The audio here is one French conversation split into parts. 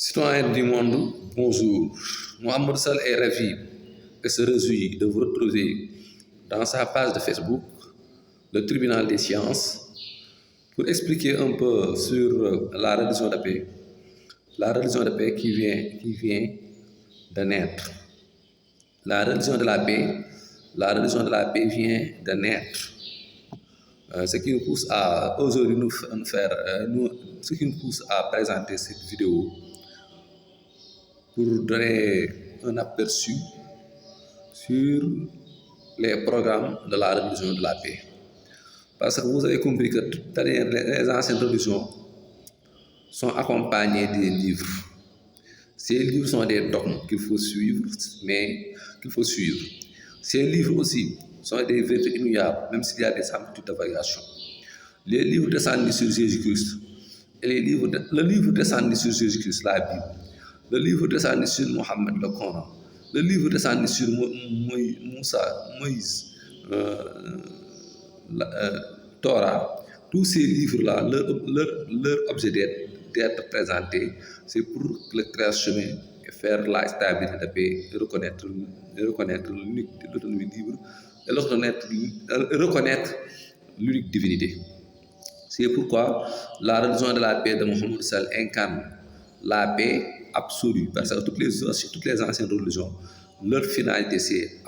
Citoyens du monde, bonjour. Mohamed Sall est ravi et se réjouit de vous retrouver dans sa page de Facebook, le Tribunal des sciences, pour expliquer un peu sur la religion de paix. La religion de paix qui vient de naître. La religion de la paix, la religion de la paix vient de naître. Ce qui nous pousse à aujourd'hui ce qui nous pousse à présenter cette vidéo pour donner un aperçu sur les programmes de la religion de la paix. Parce que vous avez compris que toutes les anciennes religions sont accompagnées des livres. Ces livres sont des dogmes qu'il faut suivre, Ces livres aussi sont des vérités immuables, même s'il y a des amplitudes de variation. Les livres descendent sur Jésus-Christ. Le livre descend sur Jésus-Christ, la Bible. Le livre descend sur Mohammed, le Coran. Le livre descend sur Moïse, Torah. Tous ces livres-là, leur objet d'être présenté, c'est pour le créer chemin et faire la stabilité de paix, et reconnaître l'autonomie libre, et reconnaître l'unique divinité. C'est pourquoi la religion de la paix de Mohamed Sall incarne la paix absolue, parce que toutes les anciennes religions, leur finalité c'est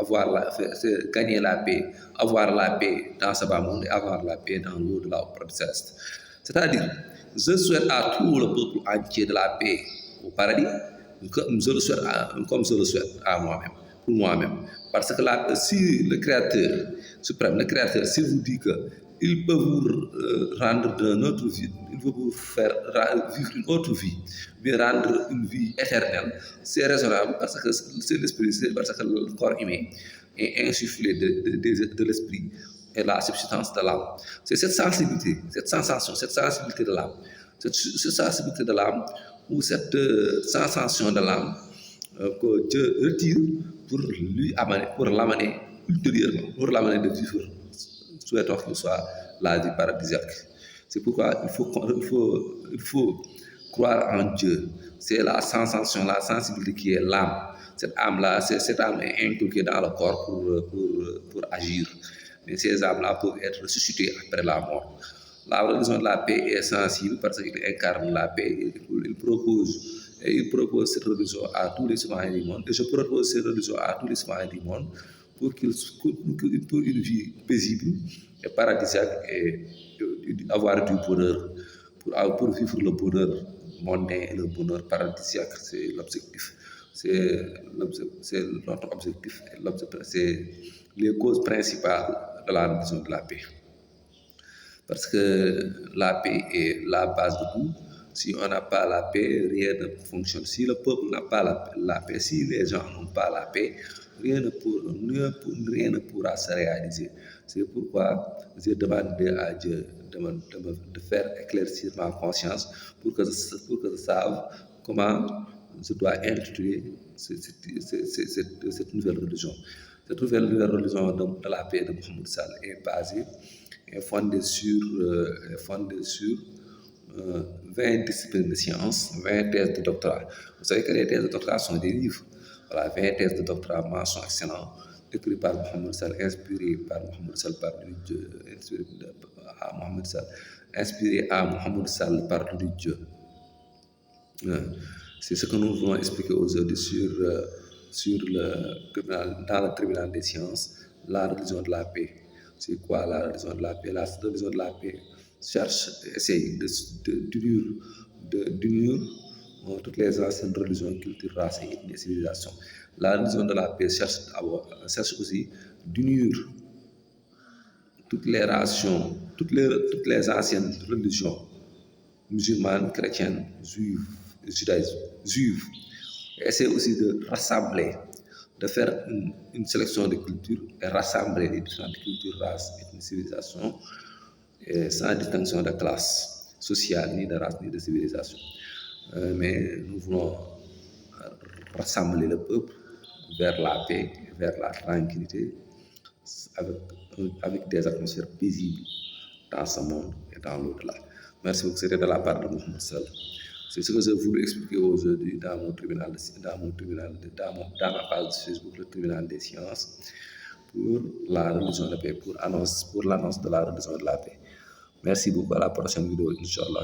gagner la paix, avoir la paix dans ce bas monde et avoir la paix dans l'au-delà au céleste. C'est-à-dire, je souhaite à tout le peuple entier de la paix au paradis, comme je le souhaite à moi-même, pour moi-même. Parce que si le Créateur suprême, le Créateur, s'il vous dit qu'il peut vous rendre d'une autre vie, il veut vous faire vivre une autre vie, bien rendre une vie éternelle, c'est raisonnable parce que c'est l'esprit, parce que le corps humain est insufflé de l'esprit et la substance de l'âme. C'est cette sensibilité, cette sensation, cette sensibilité de l'âme, cette sensibilité de l'âme ou cette sensation de l'âme que Dieu retire pour l'amener ultérieurement, pour l'amener de vivre, souhaitons qu'il soit la vie paradisiaque. C'est pourquoi il faut croire en Dieu. C'est la sensation, la sensibilité qui est l'âme. Cette âme-là, cette âme est inculquée dans le corps pour agir. Mais ces âmes-là peuvent être ressuscitées après la mort. La religion de la paix est sensible parce qu'il incarne la paix. Il propose cette religion à tous les citoyens du monde. Et je propose cette religion à tous les citoyens du monde pour qu'ils aient une vie paisible et paradisiaque et avoir du bonheur, pour vivre le bonheur mondain et le bonheur paradisiaque. C'est l'objectif. C'est notre objectif. C'est les causes principales de la religion de la paix. Parce que la paix est la base de tout. Si on n'a pas la paix, rien ne fonctionne. Si le peuple n'a pas la paix, si les gens n'ont pas la paix, rien ne pourra se réaliser. C'est pourquoi j'ai demandé à Dieu de faire éclaircir ma conscience pour que je sache comment je dois intituler cette nouvelle religion. Cette nouvelle religion de la paix de Mohamed Sall est fondée sur 20 disciplines de sciences, 20 thèses de doctorat. Vous savez que les thèses de doctorat sont des livres. Voilà, 20 thèses de doctorat, mention excellente, écrites par Mohamed Sall, inspirées par Mohamed Sall par Dieu, inspiré à Mohamed Sall par Dieu. C'est ce que nous voulons expliquer aujourd'hui dans le tribunal des sciences, la religion de la paix. C'est quoi la religion de la paix? La religion de la paix essaye d'unir toutes les anciennes religions, cultures, races et ethnies et civilisations. La religion de la paix cherche aussi d'unir toutes les nations, toutes les anciennes religions musulmanes, chrétiennes, juives. Essaie aussi de rassembler, de faire une sélection de cultures et rassembler les différentes cultures, races, ethnies, civilisations, sans distinction de classe sociale, ni de race, ni de civilisation. Mais nous voulons rassembler le peuple vers la paix, vers la tranquillité, avec des atmosphères paisibles dans ce monde et dans l'au-delà. Merci beaucoup, c'était de la part de Mohamed Sall. C'est ce que je voulais expliquer aujourd'hui dans ma page Facebook, le tribunal des sciences, pour la religion de la paix, pour l'annonce de la religion de la paix. Merci beaucoup. À la prochaine vidéo, Inch'Allah.